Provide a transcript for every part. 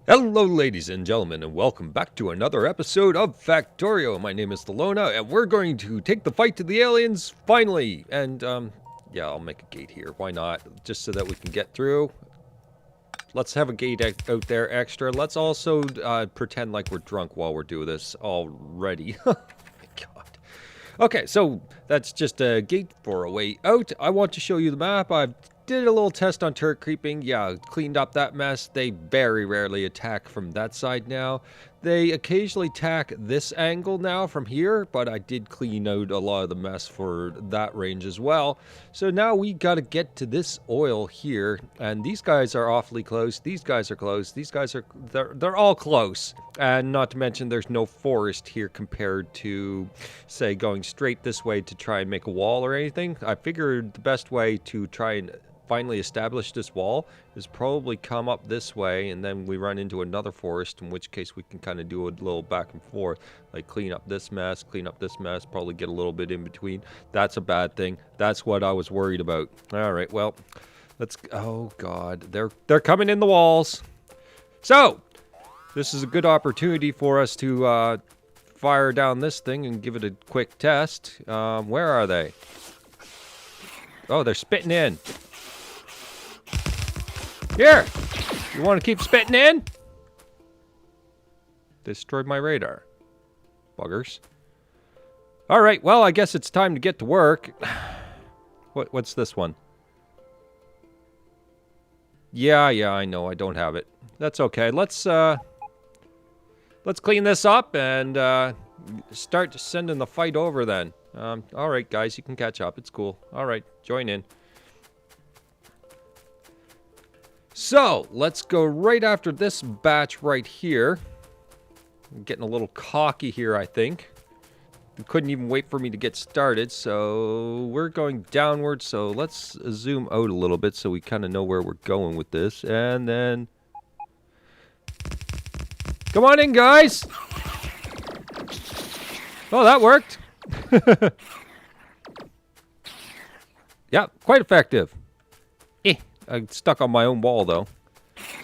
Hello, ladies and gentlemen, and welcome back to another episode of Factorio. My name is Thelona, and we're going to take the fight to the aliens, finally! And, yeah, I'll make a gate here. Why not? Just so that we can get through. Let's have a gate out there extra. Let's also, pretend like we're drunk while we're doing this already. Oh my god. Okay, so that's just a gate for a way out. I want to show you the map. I've did a little test on turret creeping. Yeah, cleaned up that mess. They very rarely attack from that side now. They occasionally attack this angle now from here, but I did clean out a lot of the mess for that range as well. So now we got to get to this oil here, and these guys are awfully close. These guys are close. These guys are they're all close. And not to mention there's no forest here compared to, say, going straight this way to try and make a wall or anything. I figured the best way to try and finally establish this wall is probably come up this way, and then we run into another forest, in which case we can kind of do a little back and forth, like clean up this mess, probably get a little bit in between. That's a bad thing. That's what I was worried about. All right, well, let's, oh god, they're coming in the walls. So this is a good opportunity for us to fire down this thing and give it a quick test. Where are they? Oh, they're spitting in. Here! You want to keep spitting in? Destroyed my radar. Buggers. Alright, well, I guess it's time to get to work. What's this one? Yeah, I know, I don't have it. That's okay. Let's clean this up and start sending the fight over then. Alright, guys, you can catch up. It's cool. Alright, join in. So, let's go right after this batch right here. I'm getting a little cocky here, I think. You couldn't even wait for me to get started, so we're going downward. So let's zoom out a little bit so we kind of know where we're going with this. And then... come on in, guys! Oh, that worked! Yeah, quite effective. I'm stuck on my own wall, though.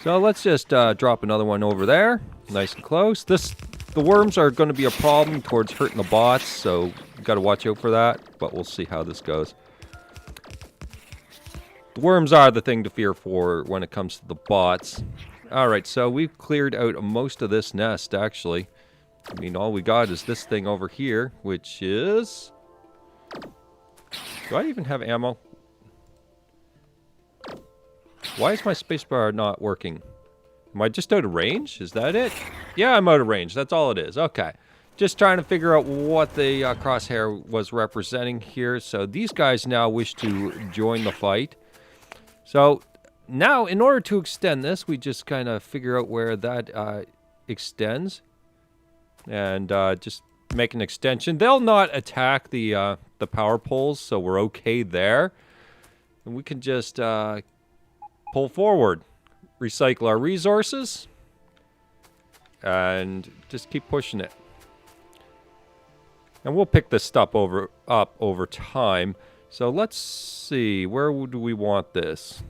So let's just drop another one over there. Nice and close. The worms are going to be a problem towards hurting the bots, so you got to watch out for that. But we'll see how this goes. The worms are the thing to fear for when it comes to the bots. Alright, so we've cleared out most of this nest, actually. I mean, all we got is this thing over here, which is... do I even have ammo? Why is my spacebar not working? Am I just out of range? Is that it? Yeah, I'm out of range. That's all it is. Okay. Just trying to figure out what the crosshair was representing here. So these guys now wish to join the fight. So now, in order to extend this, we just kind of figure out where that extends. And just make an extension. They'll not attack the power poles, so we're okay there. And we can just... pull forward, recycle our resources, and just keep pushing it. And we'll pick this stuff up over time. So let's see, where do we want this?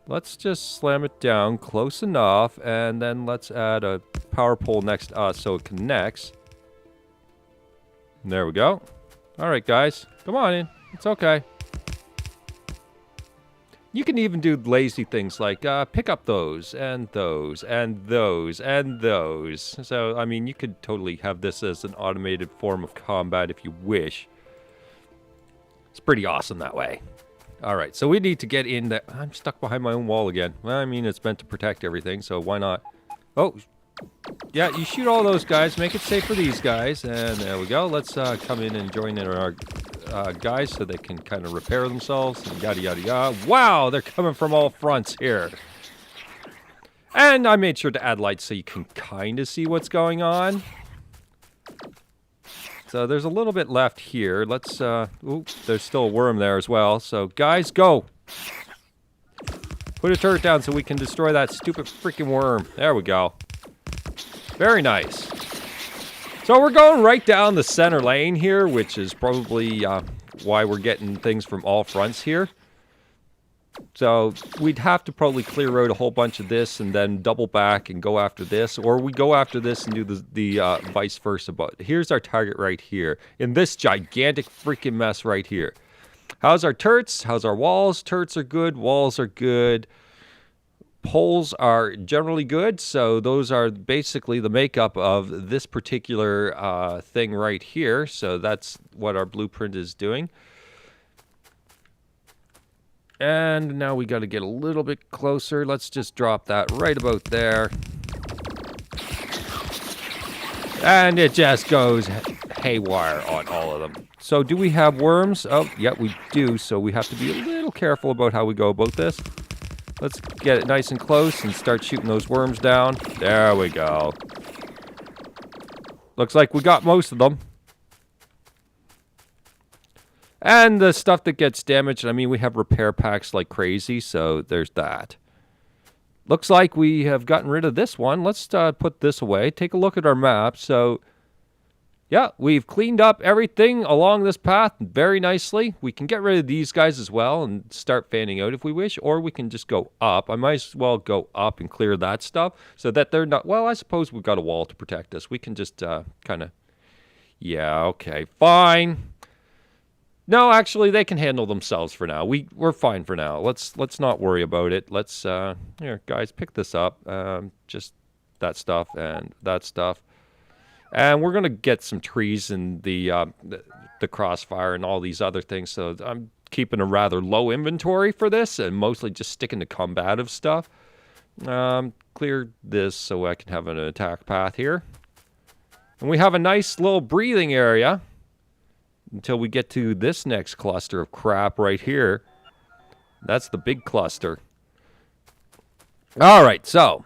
Let's just slam it down close enough, and then let's add a power pole next to us so it connects. And there we go. All right, guys, come on in. It's okay. You can even do lazy things like pick up those, and those, and those, and those. So, I mean, you could totally have this as an automated form of combat if you wish. It's pretty awesome that way. Alright, so we need to get in the... I'm stuck behind my own wall again. Well, I mean, it's meant to protect everything, so why not? Oh, yeah, you shoot all those guys, make it safe for these guys, and there we go. Let's come in and join in our... guys, so they can kind of repair themselves, and yada yada yada. Wow, they're coming from all fronts here. And I made sure to add lights so you can kind of see what's going on. So there's a little bit left here. Let's, ooh, there's still a worm there as well. So guys, go! Put a turret down so we can destroy that stupid freaking worm. There we go. Very nice. So we're going right down the center lane here, which is probably why we're getting things from all fronts here. So we'd have to probably clear out a whole bunch of this and then double back and go after this, or we go after this and do the vice versa. But here's our target right here in this gigantic freaking mess right here. How's our turrets? How's our walls? Turrets are good. Walls are good. Poles are generally good. So those are basically the makeup of this particular thing right here. So that's what our blueprint is doing. And now we got to get a little bit closer. Let's just drop that right about there. And it just goes haywire on all of them. So do we have worms? Oh, yeah, we do. So we have to be a little careful about how we go about this. Let's get it nice and close and start shooting those worms down. There we go. Looks like we got most of them. And the stuff that gets damaged, I mean, we have repair packs like crazy, so there's that. Looks like we have gotten rid of this one. Let's put this away. Take a look at our map. So, yeah, we've cleaned up everything along this path very nicely. We can get rid of these guys as well and start fanning out if we wish, or we can just go up. I might as well go up and clear that stuff so that they're not... Well, I suppose we've got a wall to protect us. We can just kind of... Yeah, okay, fine. No, actually, they can handle themselves for now. We're fine for now. Let's not worry about it. Let's here, guys, pick this up. Just that stuff and that stuff, and we're gonna get some trees and the crossfire and all these other things. So I'm keeping a rather low inventory for this, and mostly just sticking to combative stuff. Clear this so I can have an attack path here, and we have a nice little breathing area. Until we get to this next cluster of crap right here. That's the big cluster. All right, so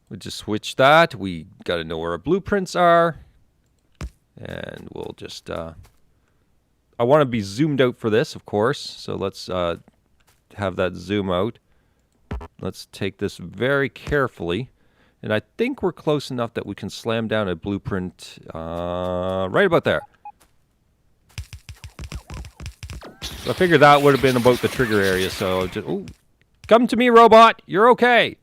we just switch that. We got to know where our blueprints are. And we'll just... I want to be zoomed out for this, of course. So let's have that zoom out. Let's take this very carefully. And I think we're close enough that we can slam down a blueprint right about there. I figured that would have been about the trigger area, so just... Ooh, come to me, robot! You're okay!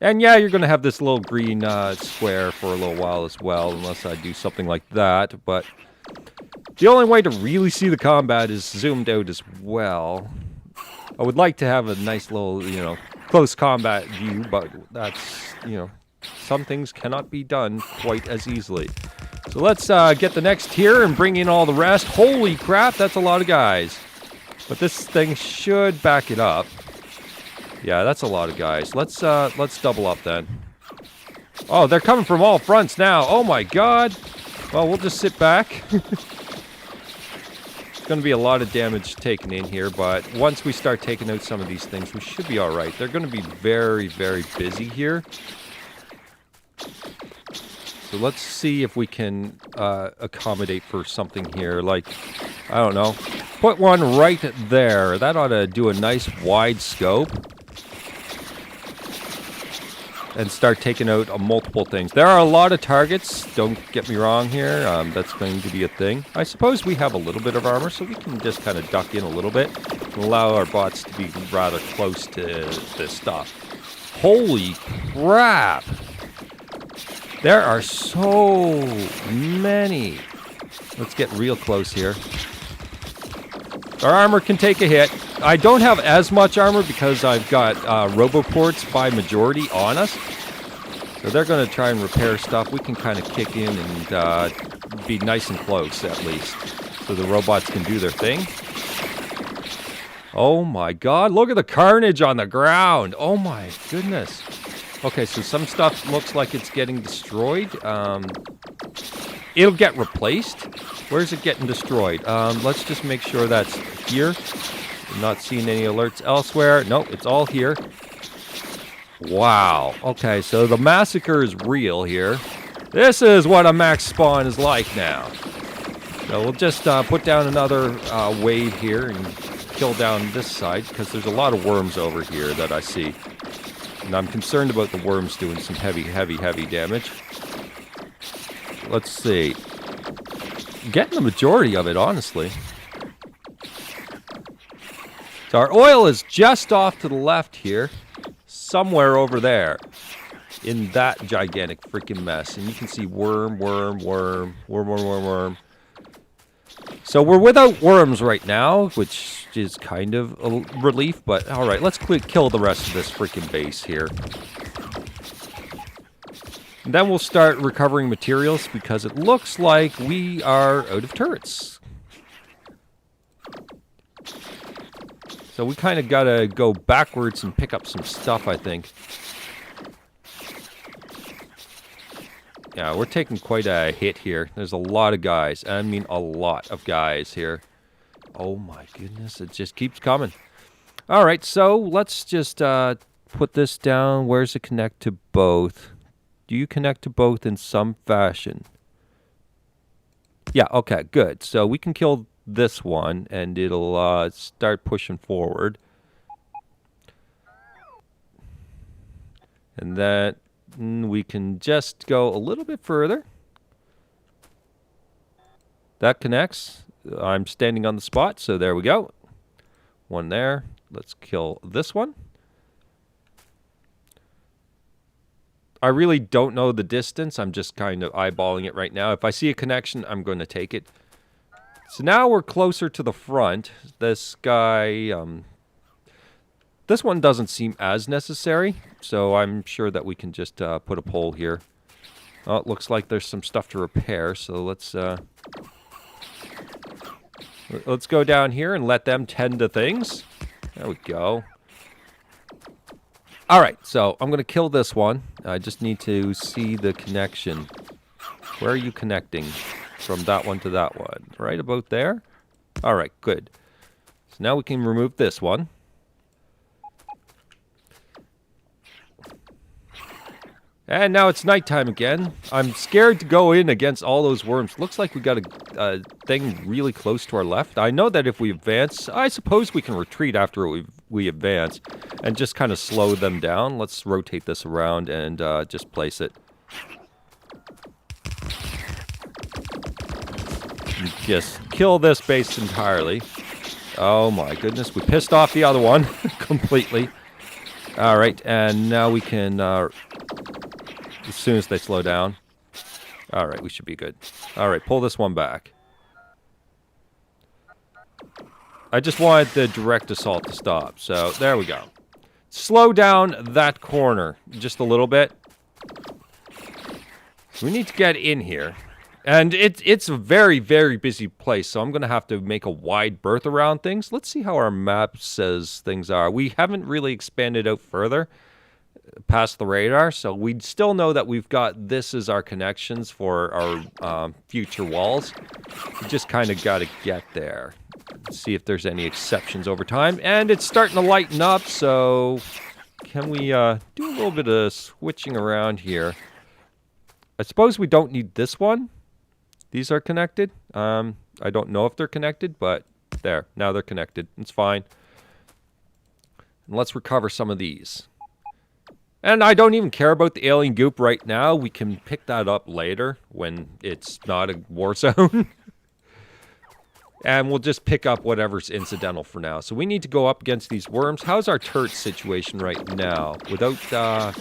And yeah, you're going to have this little green square for a little while as well, unless I do something like that, but... The only way to really see the combat is zoomed out as well. I would like to have a nice little, you know, close combat view, but that's, you know... Some things cannot be done quite as easily. So let's get the next tier and bring in all the rest. Holy crap, that's a lot of guys. But this thing should back it up. Yeah, that's a lot of guys. Let's double up then. Oh, they're coming from all fronts now. Oh my god. Well, we'll just sit back. It's going to be a lot of damage taken in here, but once we start taking out some of these things, we should be all right. They're going to be very, very busy here. So let's see if we can accommodate for something here. Like, I don't know. Put one right there. That ought to do a nice wide scope. And start taking out multiple things. There are a lot of targets. Don't get me wrong here. That's going to be a thing. I suppose we have a little bit of armor, so we can just kind of duck in a little bit. And allow our bots to be rather close to this stuff. Holy crap! There are so many. Let's get real close here. Our armor can take a hit. I don't have as much armor because I've got roboports by majority on us. So they're going to try and repair stuff. We can kind of kick in and be nice and close at least. So the robots can do their thing. Oh my god, look at the carnage on the ground. Oh my goodness. Okay, so some stuff looks like it's getting destroyed. It'll get replaced. Where's it getting destroyed? Let's just make sure that's here. I'm not seeing any alerts elsewhere. Nope, it's all here. Wow. Okay, so the massacre is real here. This is what a max spawn is like now. So we'll just put down another wave here and kill down this side because there's a lot of worms over here that I see. And I'm concerned about the worms doing some heavy damage. Let's see. Getting the majority of it, honestly. So our oil is just off to the left here. Somewhere over there. In that gigantic freaking mess. And you can see worm. So we're without worms right now, which is kind of a relief. But alright, let's kill the rest of this freaking base here. And then we'll start recovering materials because it looks like we are out of turrets. So we kind of got to go backwards and pick up some stuff, I think. Yeah, we're taking quite a hit here. There's a lot of guys. I mean, a lot of guys here. Oh my goodness, it just keeps coming. All right, so let's just put this down. Where's it connect to both? Do you connect to both in some fashion? Yeah, okay, good. So we can kill this one, and it'll start pushing forward. And then we can just go a little bit further. That connects. I'm standing on the spot, so there we go. One there. Let's kill this one. I really don't know the distance. I'm just kind of eyeballing it right now. If I see a connection, I'm going to take it. So now we're closer to the front. This guy, this one doesn't seem as necessary. So I'm sure that we can just put a pole here. Oh, it looks like there's some stuff to repair. So let's go down here and let them tend to things. There we go. All right, so I'm going to kill this one. I just need to see the connection. Where are you connecting from that one to that one? Right about there? All right, good. So now we can remove this one. And now it's nighttime again. I'm scared to go in against all those worms. Looks like we got a thing really close to our left. I know that if we advance, I suppose we can retreat after we advance and just kind of slow them down. Let's rotate this around and just place it. And just kill this base entirely. Oh my goodness, we pissed off the other one completely. All right, and now we can... as soon as they slow down. All right, we should be good. All right, pull this one back. I just wanted the direct assault to stop. So there we go. Slow down that corner just a little bit. We need to get in here. And it's a very, very busy place, so I'm going to have to make a wide berth around things. Let's see how our map says things are. We haven't really expanded out further past the radar, so we still know that we've got this as our connections for our future walls. We just kind of got to get there. See if there's any exceptions over time. And it's starting to lighten up, so can we do a little bit of switching around here? I suppose we don't need this one. These are connected. I don't know if they're connected, but there. Now they're connected. It's fine. And let's recover some of these. And I don't even care about the alien goop right now. We can pick that up later when it's not a war zone. And we'll just pick up whatever's incidental for now. So we need to go up against these worms. How's our turret situation right now? Without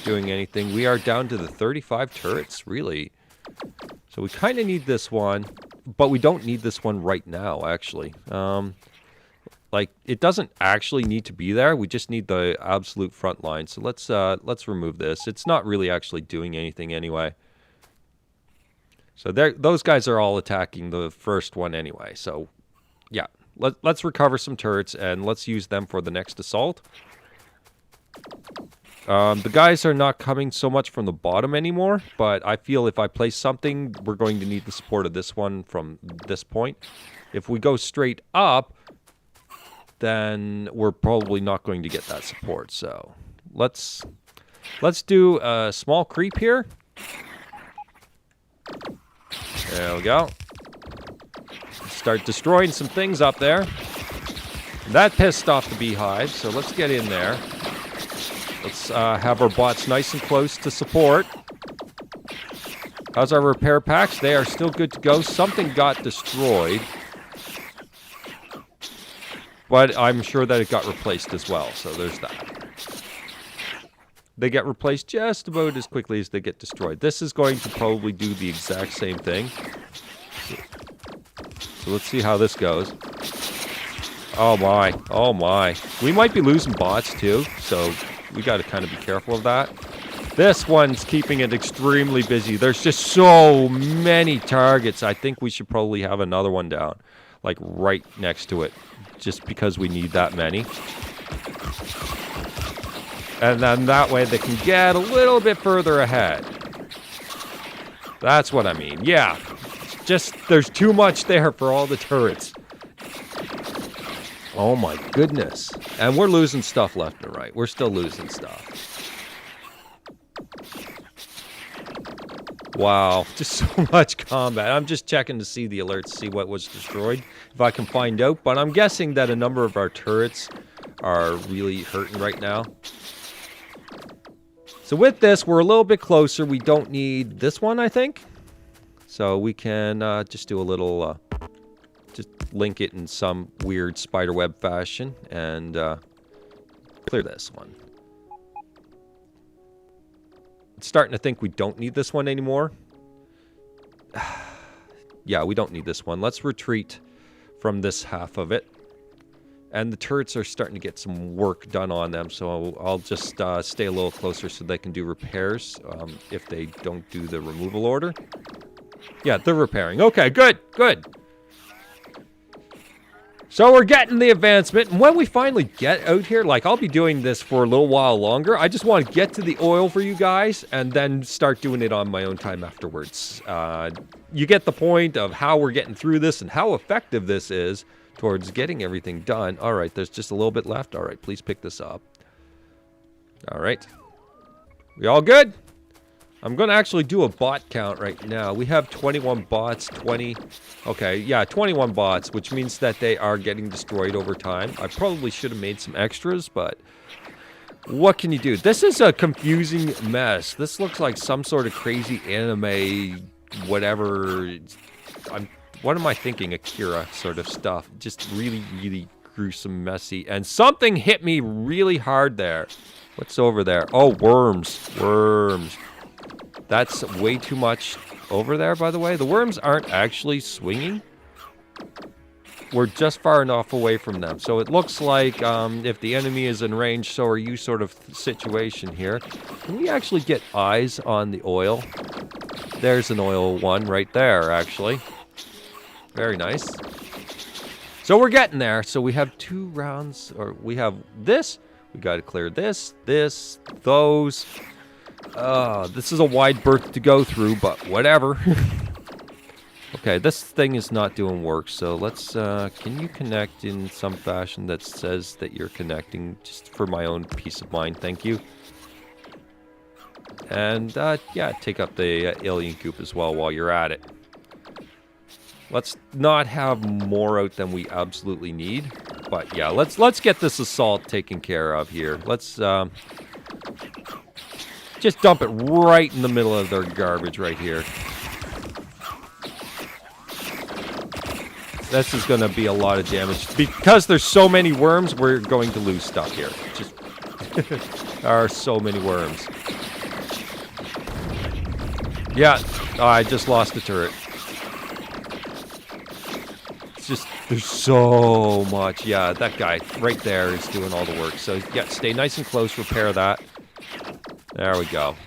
doing anything, we are down to the 35 turrets, really. So we kind of need this one, but we don't need this one right now, actually. Like, it doesn't actually need to be there. We just need the absolute front line. So let's remove this. It's not really actually doing anything anyway. So those guys are all attacking the first one anyway. So, yeah. Let's recover some turrets, and let's use them for the next assault. The guys are not coming so much from the bottom anymore, but I feel if I place something, we're going to need the support of this one from this point. If we go straight up, then we're probably not going to get that support. So let's do a small creep here. There we go. Start destroying some things up there. That pissed off the beehive, so let's get in there. Let's have our bots nice and close to support. How's our repair packs? They are still good to go. Something got destroyed. But I'm sure that it got replaced as well, so there's that. They get replaced just about as quickly as they get destroyed. This is going to probably do the exact same thing. So let's see how this goes. Oh my, oh my. We might be losing bots too, so we got to kind of be careful of that. This one's keeping it extremely busy. There's just so many targets. I think we should probably have another one down, like right next to it, just because we need that many. And then that way they can get a little bit further ahead. That's what I mean. Yeah. Just, there's too much there for all the turrets. Oh my goodness. And we're losing stuff left and right. We're still losing stuff. Wow. Just so much combat. I'm just checking to see the alerts, see what was destroyed, if I can find out. But I'm guessing that a number of our turrets are really hurting right now. So with this, we're a little bit closer. We don't need this one, I think. So we can just do a little, just link it in some weird spiderweb fashion and clear this one. It's starting to think we don't need this one anymore. Yeah, we don't need this one. Let's retreat from this half of it. And the turrets are starting to get some work done on them, so I'll just stay a little closer so they can do repairs if they don't do the removal order. Yeah, they're repairing. Okay, good, good. So we're getting the advancement, and when we finally get out here, like I'll be doing this for a little while longer. I just want to get to the oil for you guys and then start doing it on my own time afterwards. You get the point of how we're getting through this and how effective this is towards getting everything done. All right, there's just a little bit left. All right, please pick this up. All right. We all good? I'm going to actually do a bot count right now. We have 21 bots, 20... Okay, yeah, 21 bots, which means that they are getting destroyed over time. I probably should have made some extras, but what can you do? This is a confusing mess. This looks like some sort of crazy anime, whatever. What am I thinking? Akira sort of stuff. Just really, really gruesome, messy. And something hit me really hard there. What's over there? Oh, worms. Worms. That's way too much over there, by the way. The worms aren't actually swinging. We're just far enough away from them. So it looks like if the enemy is in range, so are you sort of situation here. Can we actually get eyes on the oil? There's an oil one right there, actually. Very nice. So we're getting there. So we have 2 rounds, or we have this. We got to clear this, this, those. This is a wide berth to go through, but whatever. Okay, this thing is not doing work, so let's, can you connect in some fashion that says that you're connecting, just for my own peace of mind, thank you. And, yeah, take up the alien coop as well while you're at it. Let's not have more out than we absolutely need, but yeah, let's get this assault taken care of here. Let's, just dump it right in the middle of their garbage right here. This is going to be a lot of damage. Because there's so many worms, we're going to lose stuff here. Just there are so many worms. Yeah, I just lost a turret. It's just, there's so much. Yeah, that guy right there is doing all the work. So, yeah, stay nice and close, repair that. There we go.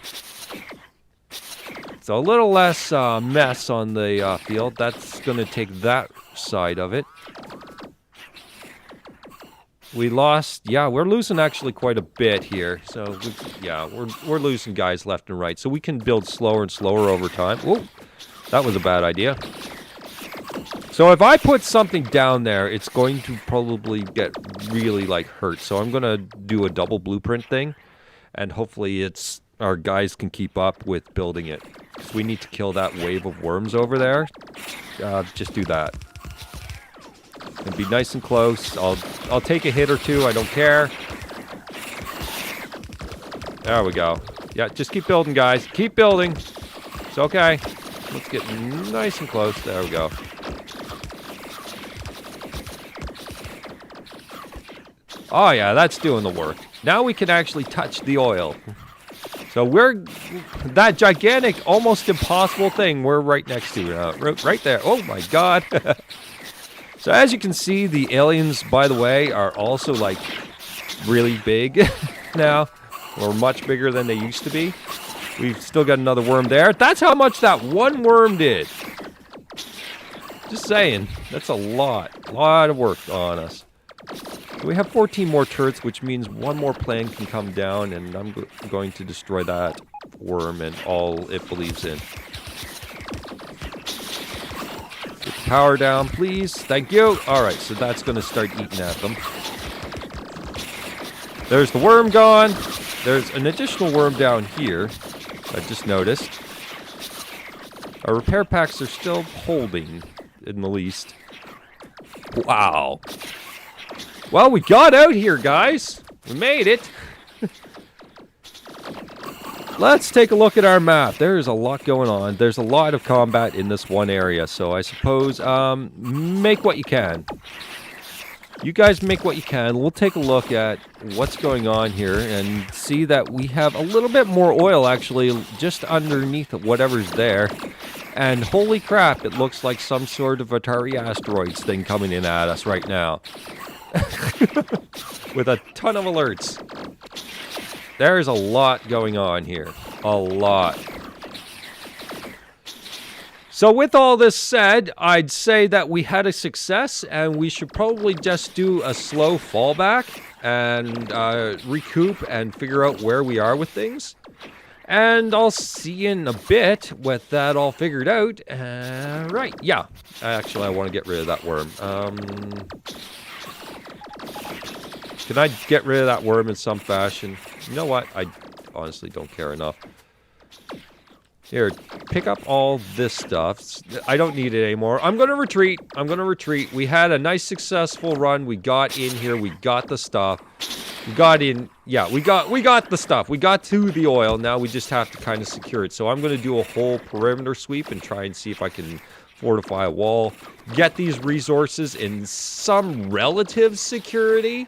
So a little less mess on the field. That's going to take that side of it. We lost... Yeah, we're losing actually quite a bit here. So, yeah, we're losing guys left and right. So we can build slower and slower over time. Whoa, that was a bad idea. So if I put something down there, it's going to probably get really, like, hurt. So I'm going to do a double blueprint thing. And hopefully it's our guys can keep up with building it. So we need to kill that wave of worms over there. Just do that. And be nice and close. I'll take a hit or two. I don't care. There we go. Yeah, just keep building, guys. Keep building. It's okay. Let's get nice and close. There we go. Oh yeah, that's doing the work. Now we can actually touch the oil. So we're that gigantic, almost impossible thing we're right next to, right there. Oh my god. So as you can see, the aliens, by the way, are also like really big now, or much bigger than they used to be. We've still got another worm there. That's how much that one worm did. Just saying, that's a lot of work on us. So we have 14 more turrets, which means one more plane can come down, and I'm going to destroy that worm and all it believes in. Get the power down, please. Thank you. All right, so that's going to start eating at them. There's the worm gone. There's an additional worm down here. I just noticed. Our repair packs are still holding, in the least. Wow. Well, we got out here, guys. We made it. Let's take a look at our map. There's a lot going on. There's a lot of combat in this one area, so I suppose make what you can. You guys make what you can. We'll take a look at what's going on here and see that we have a little bit more oil, actually, just underneath whatever's there. And holy crap, it looks like some sort of Atari Asteroids thing coming in at us right now. With a ton of alerts. There's a lot going on here. A lot. So with all this said, I'd say that we had a success, and we should probably just do a slow fallback and recoup and figure out where we are with things. And I'll see you in a bit with that all figured out. Right, yeah. Actually, I want to get rid of that worm. Can I get rid of that worm in some fashion? You know what? I honestly don't care enough. Here, pick up all this stuff. I don't need it anymore. I'm going to retreat. I'm going to retreat. We had a nice successful run. We got in here. We got the stuff. We got in. Yeah, we got the stuff. We got to the oil. Now we just have to kind of secure it. So I'm going to do a whole perimeter sweep and try and see if I can fortify a wall. Get these resources in some relative security.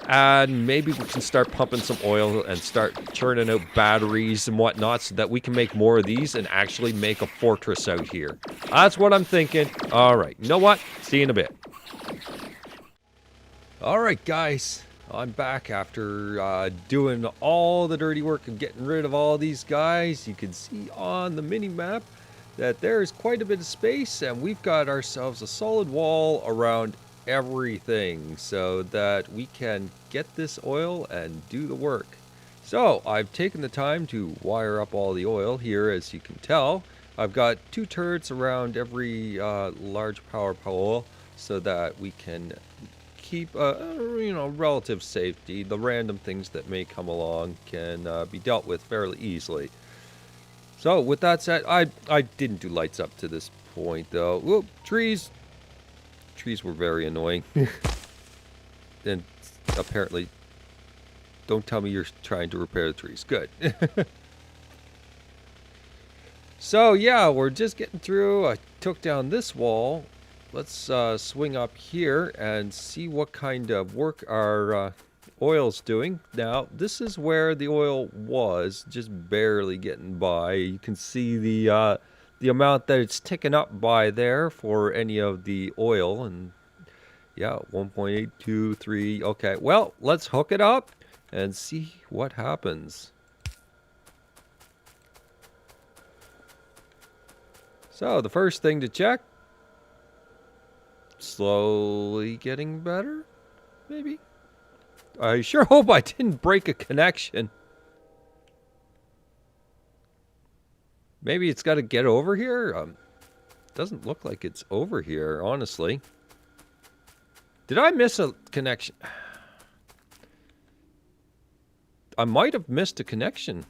And maybe we can start pumping some oil and start churning out batteries and whatnot so that we can make more of these and actually make a fortress out here. That's what I'm thinking. All right, you know what? See you in a bit. All right, guys. I'm back after doing all the dirty work of getting rid of all these guys. You can see on the mini-map that there's quite a bit of space, and we've got ourselves a solid wall around everything so that we can get this oil and do the work. So I've taken the time to wire up all the oil here. As you can tell, I've got 2 turrets around every large power pole so that we can keep relative safety. The random things that may come along can be dealt with fairly easily. So with that said, I didn't do lights up to this point though. Whoop, trees were very annoying. And apparently, don't tell me you're trying to repair the trees. Good. So yeah, we're just getting through. I took down this wall. Let's swing up here and see what kind of work our oil's doing. Now, this is where the oil was, just barely getting by. You can see the amount that it's ticking up by there for any of the oil, and yeah, 1.823. Okay, well, let's hook it up and see what happens. So the first thing to check, slowly getting better, maybe. I sure hope I didn't break a connection. Maybe it's got to get over here. Doesn't look like it's over here, honestly. Did I miss a connection? I might have missed a connection.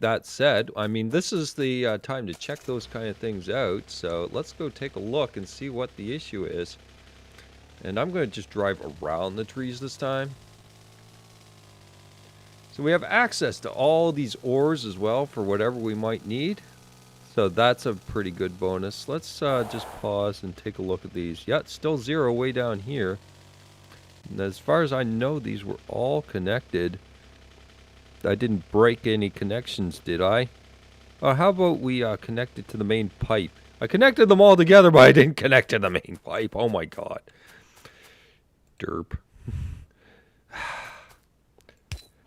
That said, I mean, this is the time to check those kind of things out. So let's go take a look and see what the issue is. And I'm going to just drive around the trees this time. So we have access to all these ores as well for whatever we might need. So that's a pretty good bonus. Let's just pause and take a look at these. Yeah, it's still 0 way down here. As far as I know, these were all connected. I didn't break any connections, did I? How about we connect it to the main pipe? I connected them all together, but I didn't connect to the main pipe. Oh my god. Derp.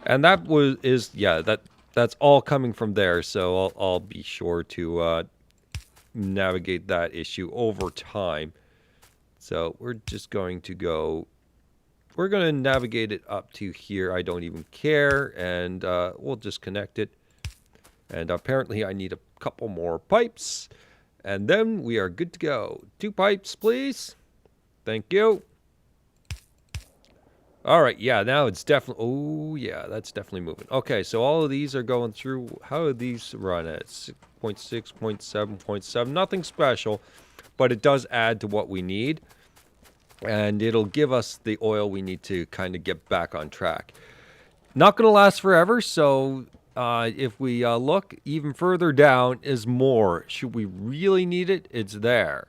And that's all coming from there, so I'll be sure to navigate that issue over time. So we're just going to go, we're going to navigate it up to here. I don't even care, and we'll just connect it. And apparently I need a couple more pipes, and then we are good to go. 2 pipes, please. Thank you. All right, yeah, now it's definitely, oh yeah, that's definitely moving. Okay, so all of these are going through. How do these run at 6.6, 0.7, 0.7? Nothing special, but it does add to what we need, and it'll give us the oil we need to kind of get back on track. Not going to last forever, so if we look even further down is more. Should we really need it? It's there.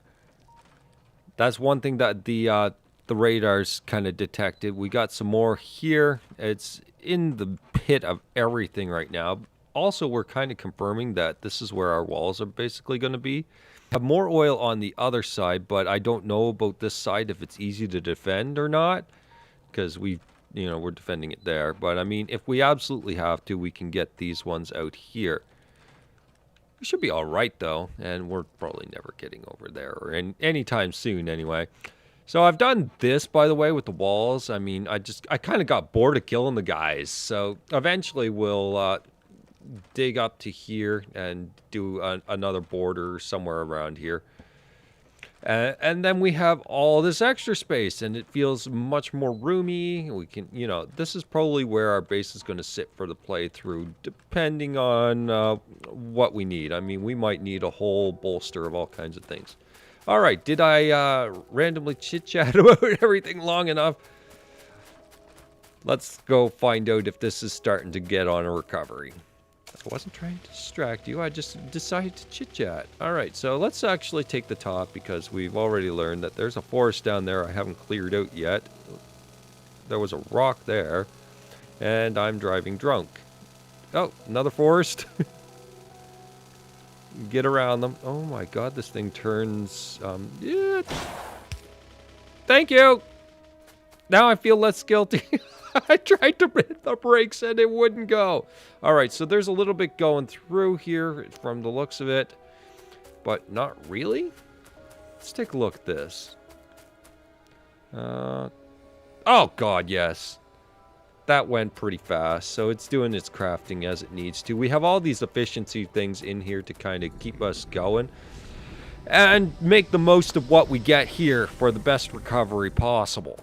That's one thing that the radar's kind of detected. We got some more here. It's in the pit of everything right now. Also, we're kind of confirming that this is where our walls are basically going to be. Have more oil on the other side, but I don't know about this side if it's easy to defend or not, because we're defending it there. But I mean, if we absolutely have to, we can get these ones out here. We should be all right though, and we're probably never getting over there or anytime soon anyway. So I've done this, by the way, with the walls. I mean, I kind of got bored of killing the guys. So eventually we'll dig up to here and do another border somewhere around here. And then we have all this extra space, and it feels much more roomy. We can, this is probably where our base is going to sit for the playthrough, depending on what we need. I mean, we might need a whole bolster of all kinds of things. All right, did I randomly chit-chat about everything long enough? Let's go find out if this is starting to get on a recovery. I wasn't trying to distract you. I just decided to chit-chat. All right, so let's actually take the top, because we've already learned that there's a forest down there I haven't cleared out yet. There was a rock there, and I'm driving drunk. Oh, another forest. Get around them. Oh my god, this thing turns, yeah. Thank you! Now I feel less guilty. I tried to hit the brakes and it wouldn't go. Alright, so there's a little bit going through here from the looks of it, but not really. Let's take a look at this. Oh god, yes. That went pretty fast, so it's doing its crafting as it needs to. We have all these efficiency things in here to kind of keep us going and make the most of what we get here for the best recovery possible.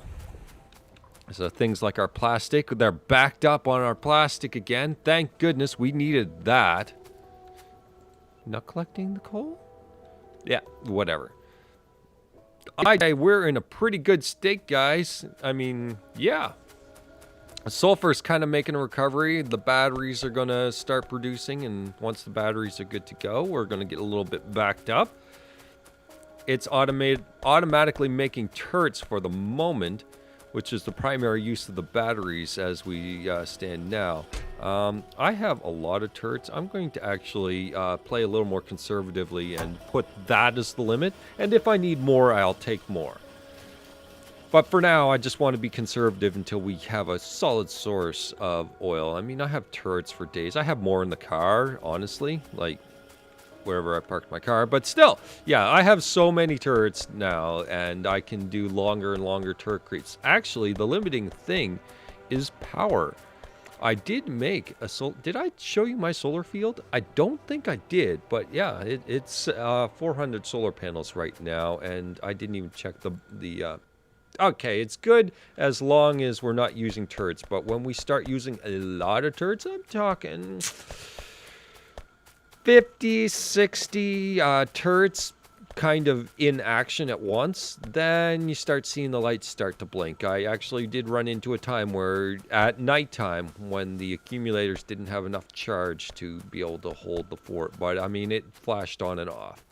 So things like our plastic, they're backed up on our plastic again. Thank goodness, we needed that. Not collecting the coal? Yeah, whatever. We're in a pretty good state, guys. I mean, yeah. Sulfur's kind of making a recovery. The batteries are going to start producing, and once the batteries are good to go, we're going to get a little bit backed up. It's automatically making turrets for the moment, which is the primary use of the batteries as we stand now. I have a lot of turrets. I'm going to actually play a little more conservatively and put that as the limit, and if I need more, I'll take more. But for now, I just want to be conservative until we have a solid source of oil. I mean, I have turrets for days. I have more in the car, honestly, like wherever I parked my car. But still, yeah, I have so many turrets now, and I can do longer and longer turret creeps. Actually, the limiting thing is power. I did make a did I show you my solar field? I don't think I did, but yeah, it's 400 solar panels right now, and I didn't even check the okay, it's good as long as we're not using turrets, but when we start using a lot of turrets, I'm talking 50, 60 turrets kind of in action at once, then you start seeing the lights start to blink. I actually did run into a time where at nighttime, when the accumulators didn't have enough charge to be able to hold the fort, but I mean, it flashed on and off.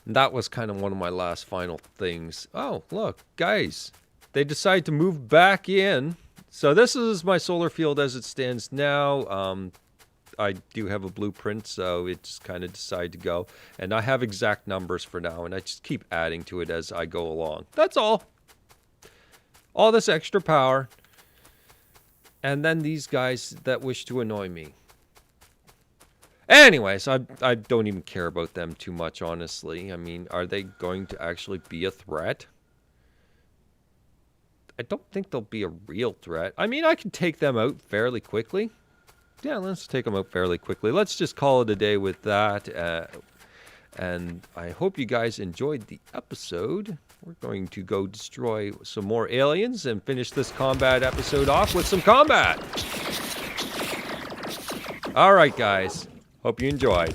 That was kind of one of my last final things. Oh, look, guys. they decide to move back in. So this is my solar field as it stands now. I do have a blueprint, so it just kind of decided to go. And I have exact numbers for now, and I just keep adding to it as I go along. That's all. All this extra power. And then these guys that wish to annoy me. Anyways, I don't even care about them too much, honestly. I mean, are they going to actually be a threat? I don't think they'll be a real threat. I mean, I can take them out fairly quickly. Yeah, let's take them out fairly quickly. Let's just call it a day with that. And I hope you guys enjoyed the episode. We're going to go destroy some more aliens and finish this combat episode off with some combat. All right, guys. Hope you enjoyed.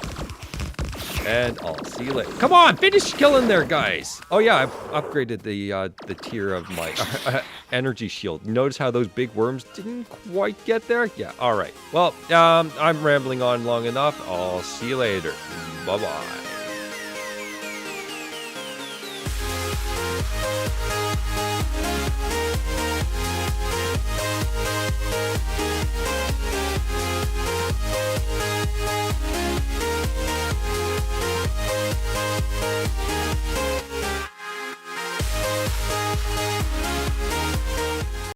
And I'll see you later. Come on, finish killing there, guys. Oh yeah, I've upgraded the tier of my energy shield. Notice how those big worms didn't quite get there? Yeah, all right. Well, I'm rambling on long enough. I'll see you later. Bye-bye.